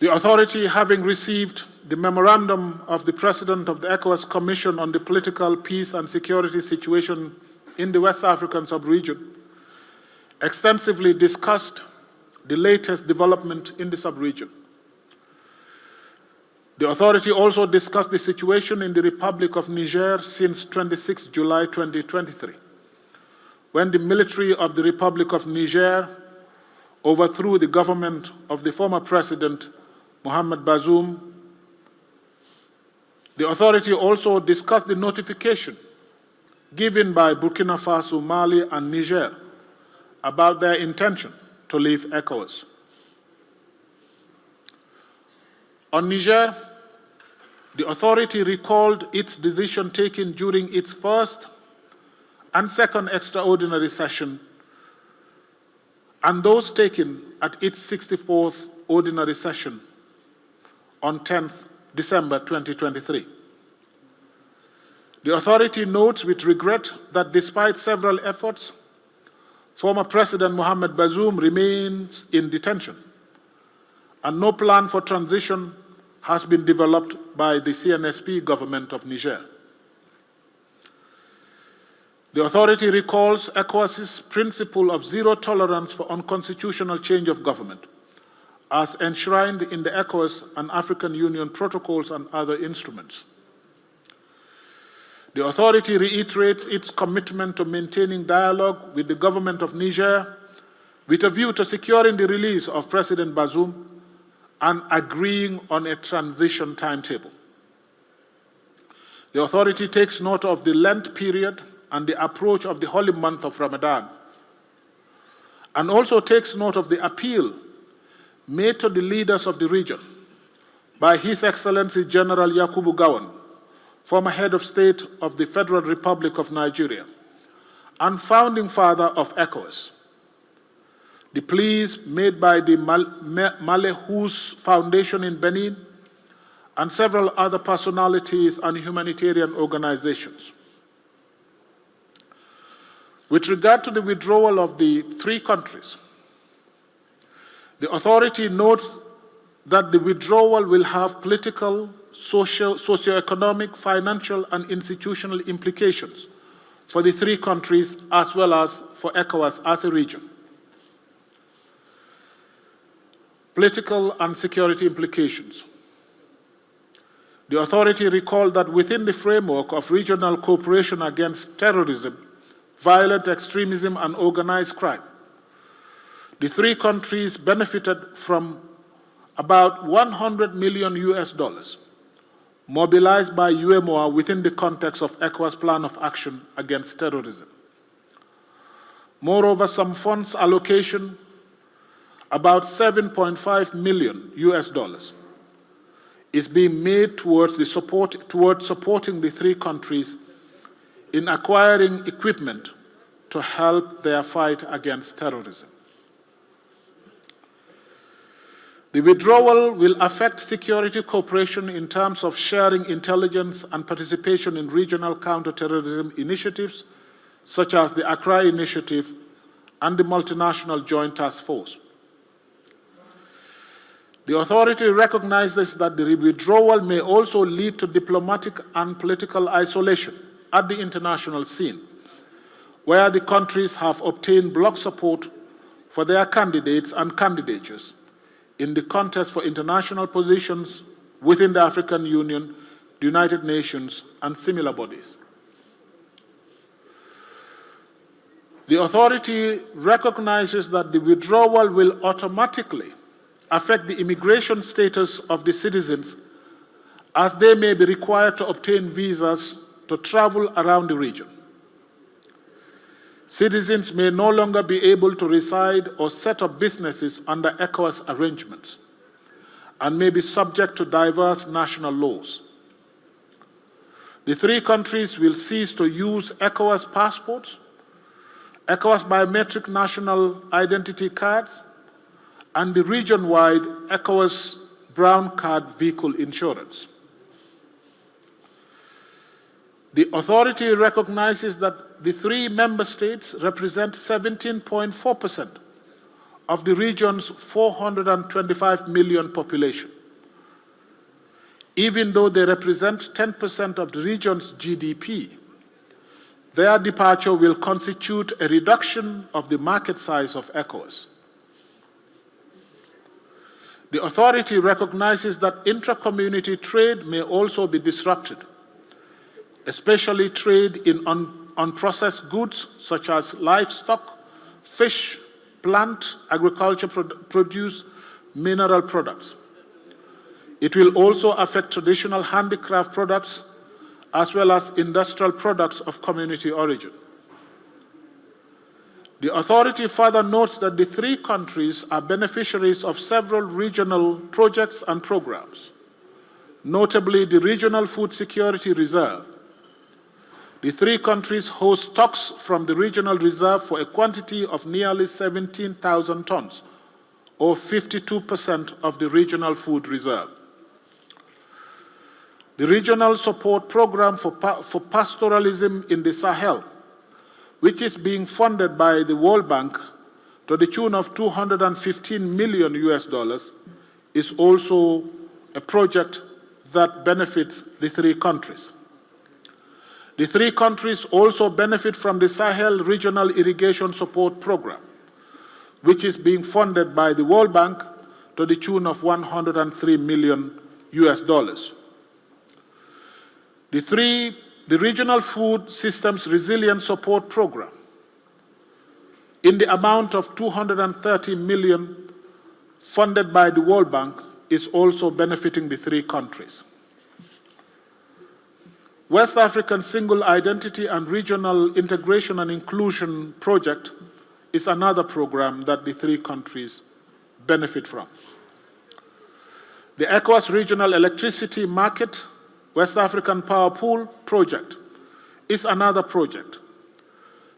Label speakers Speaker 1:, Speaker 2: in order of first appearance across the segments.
Speaker 1: The authority, having received the memorandum of the President of the ECOWAS Commission on the political, peace and security situation in the West African sub-region, extensively discussed the latest development in the sub-region. The authority also discussed the situation in the Republic of Niger since 26 July 2023, when the military of the Republic of Niger overthrew the government of the former President Mouhamed Bazoum. The authority also discussed the notification given by Burkina Faso, Mali, and Niger about their intention to leave ECOWAS. On Niger, the authority recalled its decision taken during its first and second extraordinary session and those taken at its 64th ordinary session on 10th December 2023. The authority notes with regret that despite several efforts, former President Mouhamed Bazoum remains in detention, and no plan for transition has been developed by the CNSP government of Niger. The authority recalls ECOWAS's principle of zero tolerance for unconstitutional change of government, as enshrined in the ECOWAS and African Union protocols and other instruments. The authority reiterates its commitment to maintaining dialogue with the government of Niger with a view to securing the release of President Bazoum and agreeing on a transition timetable. The authority takes note of the Lent period and the approach of the holy month of Ramadan, and also takes note of the appeal made to the leaders of the region by His Excellency General Yakubu Gowon, former head of state of the Federal Republic of Nigeria and founding father of ECOWAS. The pleas made by the Malehous Foundation in Benin and several other personalities and humanitarian organizations. With regard to the withdrawal of the three countries, the authority notes that the withdrawal will have political, socio-economic, financial, and institutional implications for the three countries as well as for ECOWAS as a region. Political and security implications. The authority recalled that within the framework of regional cooperation against terrorism, violent extremism, and organized crime, the three countries benefited from about $100 million mobilized by UEMOA within the context of ECOWAS Plan of Action Against Terrorism. Moreover, some funds allocation, about $7.5 million is being made towards supporting the three countries in acquiring equipment to help their fight against terrorism. The withdrawal will affect security cooperation in terms of sharing intelligence and participation in regional counterterrorism initiatives, such as the Accra Initiative and the Multinational Joint Task Force. The authority recognizes that the withdrawal may also lead to diplomatic and political isolation at the international scene, where the countries have obtained bloc support for their candidates and candidatures in the contest for international positions within the African Union, the United Nations, and similar bodies. The authority recognizes that the withdrawal will automatically affect the immigration status of the citizens, as they may be required to obtain visas to travel around the region. Citizens may no longer be able to reside or set up businesses under ECOWAS arrangements and may be subject to diverse national laws. The three countries will cease to use ECOWAS passports, ECOWAS biometric national identity cards, and the region-wide ECOWAS brown card vehicle insurance. The authority recognizes that the three member states represent 17.4% of the region's 425 million population. Even though they represent 10% of the region's GDP, their departure will constitute a reduction of the market size of ECOWAS. The authority recognizes that intra-community trade may also be disrupted, especially trade in unprocessed goods such as livestock, fish, plant, agriculture produce, mineral products. It will also affect traditional handicraft products as well as industrial products of community origin. The authority further notes that the three countries are beneficiaries of several regional projects and programs, notably the Regional Food Security Reserve. The three countries host stocks from the regional reserve for a quantity of nearly 17,000 tons, or 52% of the regional food reserve. The Regional Support Program for Pastoralism in the Sahel, which is being funded by the World Bank to the tune of $215 million US, is also a project that benefits the three countries. The three countries also benefit from the Sahel Regional Irrigation Support Program, which is being funded by the World Bank to the tune of $103 million US. The Regional Food Systems Resilience Support Program, in the amount of $230 million funded by the World Bank, is also benefiting the three countries. West African Single Identity and Regional Integration and Inclusion Project is another program that the three countries benefit from. The ECOWAS Regional Electricity Market West African Power Pool project is another project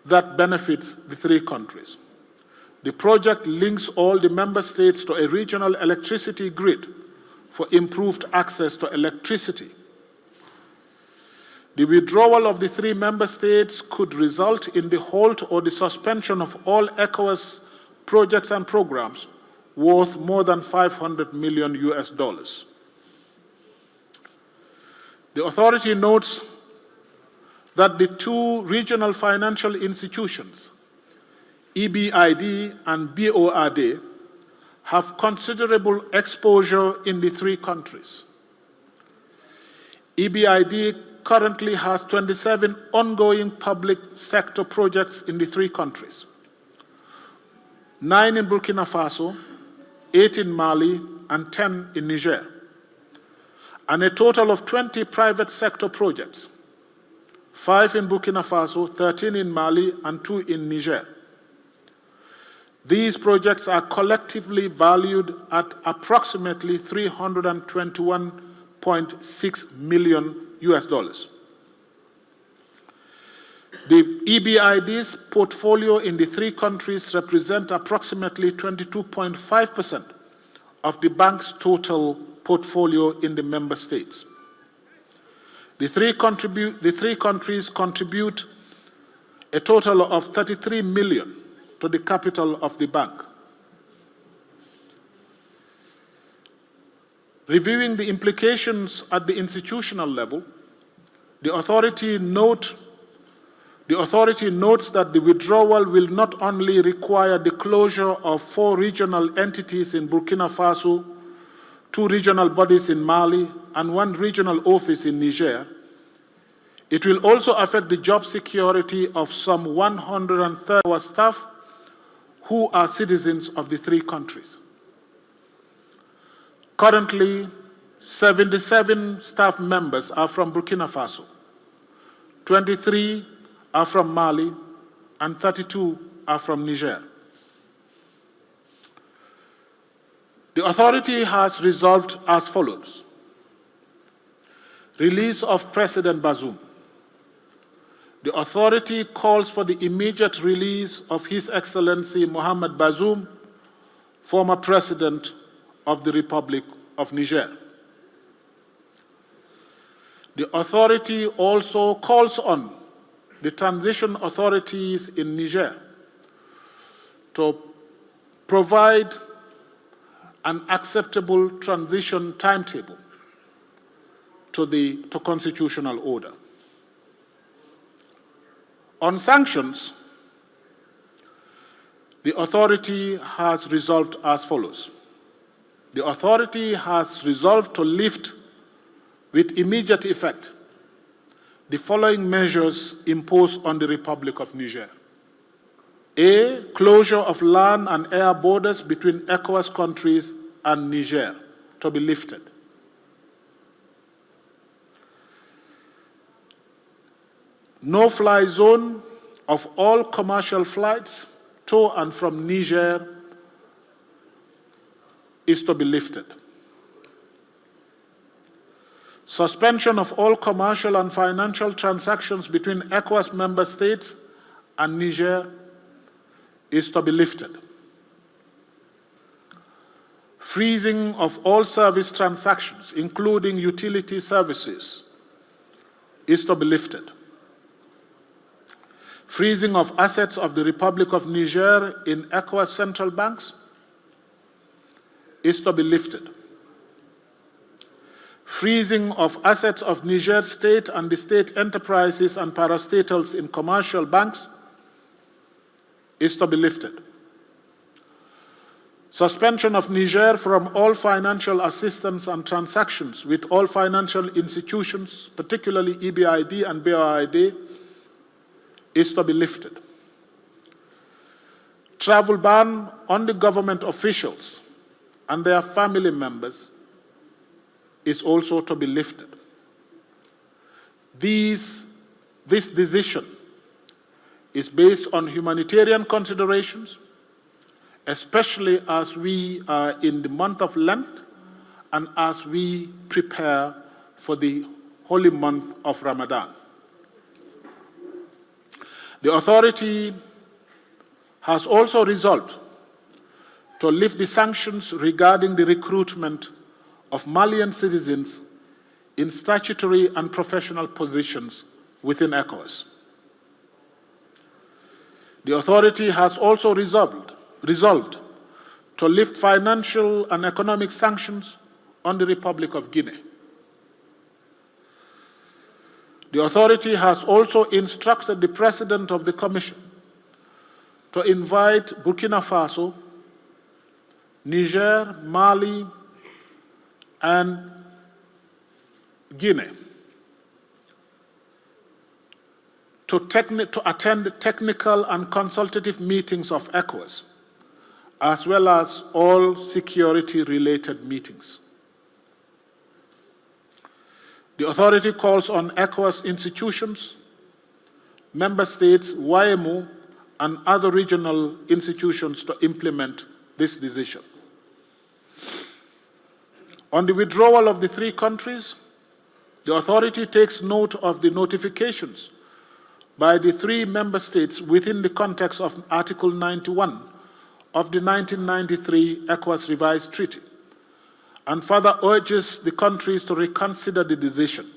Speaker 1: that benefits the three countries. The project links all the member states to a regional electricity grid for improved access to electricity. The withdrawal of the three member states could result in the halt or the suspension of all ECOWAS projects and programs worth more than $500 million US. The authority notes that the two regional financial institutions, EBID and BORD, have considerable exposure in the three countries. EBID currently has 27 ongoing public sector projects in the three countries, 9 in Burkina Faso, 8 in Mali, and 10 in Niger, and a total of 20 private sector projects, 5 in Burkina Faso, 13 in Mali, and 2 in Niger. These projects are collectively valued at approximately $321.6 million US. The EBID's portfolio in the three countries represent approximately 22.5% of the bank's total portfolio in the member states. The three countries contribute a total of $33 million to the capital of the bank. Reviewing the implications at the institutional level, the authority notes that the withdrawal will not only require the closure of 4 regional entities in Burkina Faso, 2 regional bodies in Mali, and 1 regional office in Niger. It will also affect the job security of some 130 staff who are citizens of the three countries. Currently, 77 staff members are from Burkina Faso, 23 are from Mali, and 32 are from Niger. The authority has resolved as follows. Release of President Bazoum. The authority calls for the immediate release of His Excellency Mouhamed Bazoum, former President of the Republic of Niger. The authority also calls on the transition authorities in Niger to provide an acceptable transition timetable to constitutional order. On sanctions, the authority has resolved as follows. The authority has resolved to lift with immediate effect the following measures imposed on the Republic of Niger. A, closure of land and air borders between ECOWAS countries and Niger to be lifted. No-fly zone of all commercial flights to and from Niger is to be lifted. Suspension of all commercial and financial transactions between ECOWAS member states and Niger is to be lifted. Freezing of all service transactions, including utility services, is to be lifted. Freezing of assets of the Republic of Niger in ECOWAS central banks is to be lifted. Freezing of assets of Niger state and the state enterprises and parastatals in commercial banks is to be lifted. Suspension of Niger from all financial assistance and transactions with all financial institutions, particularly EBRD and BRID, is to be lifted. Travel ban on the government officials and their family members is also to be lifted. This decision is based on humanitarian considerations, especially as we are in the month of Lent and as we prepare for the holy month of Ramadan. The authority has also resolved to lift the sanctions regarding the recruitment of Malian citizens in statutory and professional positions within ECOWAS. The authority has also resolved to lift financial and economic sanctions on the Republic of Guinea. The authority has also instructed the President of the Commission to invite Burkina Faso, Niger, Mali, and Guinea to attend technical and consultative meetings of ECOWAS, as well as all security-related meetings. The authority calls on ECOWAS institutions, member states, YMO, and other regional institutions to implement this decision. On the withdrawal of the three countries, the authority takes note of the notifications by the three member states within the context of Article 91 of the 1993 ECOWAS Revised Treaty, and further urges the countries to reconsider the decision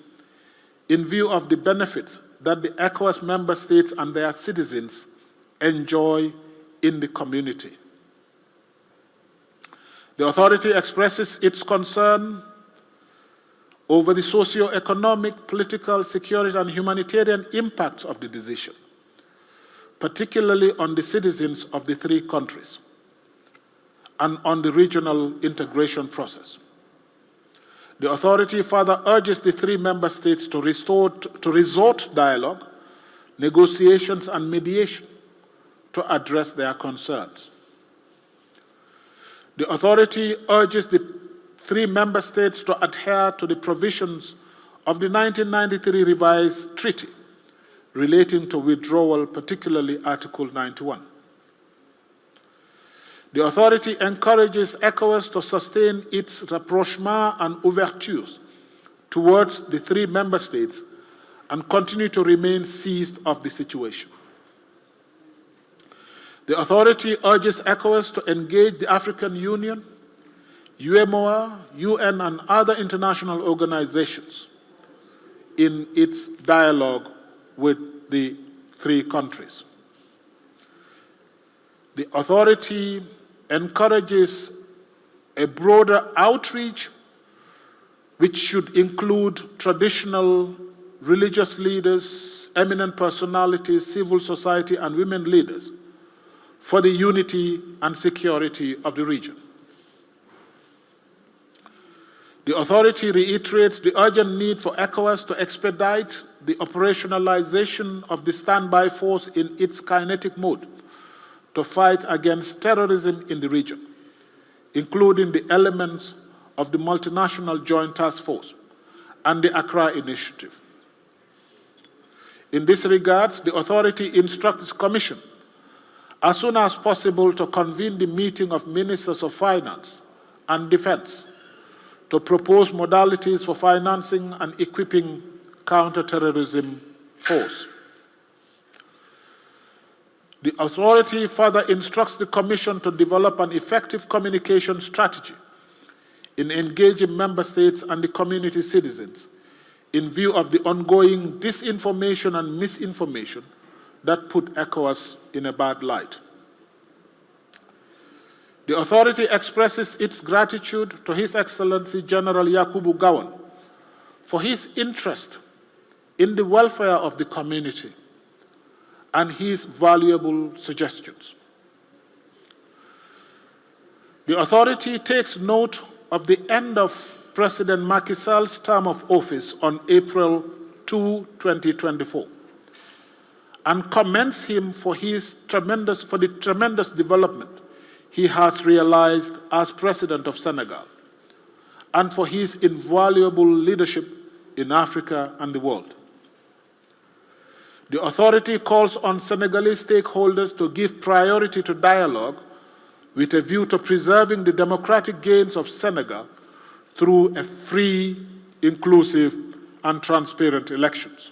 Speaker 1: in view of the benefits that the ECOWAS member states and their citizens enjoy in the community. The authority expresses its concern over the socio-economic, political, security, and humanitarian impacts of the decision, particularly on the citizens of the three countries and on the regional integration process. The authority further urges the three member states to resort dialogue, negotiations, and mediation to address their concerns. The authority urges the three member states to adhere to the provisions of the 1993 Revised Treaty relating to withdrawal, particularly Article 91. The authority encourages ECOWAS to sustain its rapprochement and ouvertures towards the three member states and continue to remain seized of the situation. The authority urges ECOWAS to engage the African Union, UMOA, UN, and other international organizations in its dialogue with the three countries. The authority encourages a broader outreach which should include traditional religious leaders, eminent personalities, civil society, and women leaders for the unity and security of the region. The authority reiterates the urgent need for ECOWAS to expedite the operationalization of the standby force in its kinetic mode to fight against terrorism in the region, including the elements of the multinational joint task force and the Accra Initiative. In this regard, the authority instructs the Commission as soon as possible to convene the meeting of Ministers of Finance and Defense to propose modalities for financing and equipping counter-terrorism force. The authority further instructs the Commission to develop an effective communication strategy in engaging member states and the community citizens in view of the ongoing disinformation and misinformation that put ECOWAS in a bad light. The authority expresses its gratitude to His Excellency General Yakubu Gowon for his interest in the welfare of the community and his valuable suggestions. The authority takes note of the end of President Macky Sall's term of office on April 2, 2024, and commends him for the tremendous development he has realized as President of Senegal, and for his invaluable leadership in Africa and the world. The authority calls on Senegalese stakeholders to give priority to dialogue with a view to preserving the democratic gains of Senegal through a free, inclusive, and transparent elections.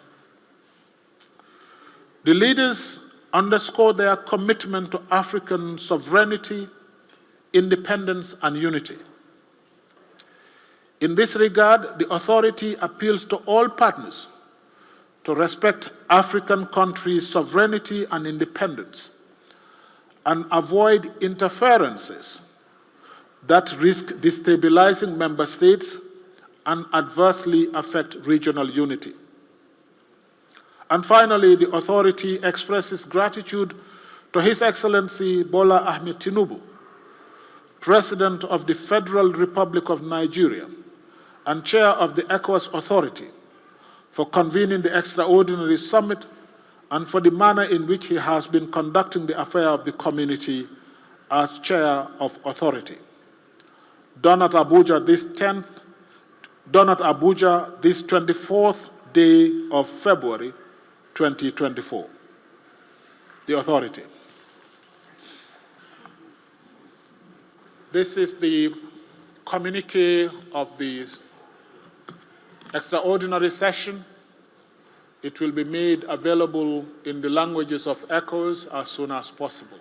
Speaker 1: The leaders underscore their commitment to African sovereignty, independence, and unity. In this regard, the authority appeals to all partners to respect African countries' sovereignty and independence and avoid interferences that risk destabilizing member states and adversely affect regional unity. And finally, the authority expresses gratitude to His Excellency Bola Ahmed Tinubu, President of the Federal Republic of Nigeria and Chair of the ECOWAS Authority, for convening the extraordinary summit and for the manner in which he has been conducting the affair of the community as Chair of Authority. Done at Abuja this 24th day of February 2024. The authority. This is the communique of the extraordinary session. It will be made available in the languages of ECOWAS as soon as possible.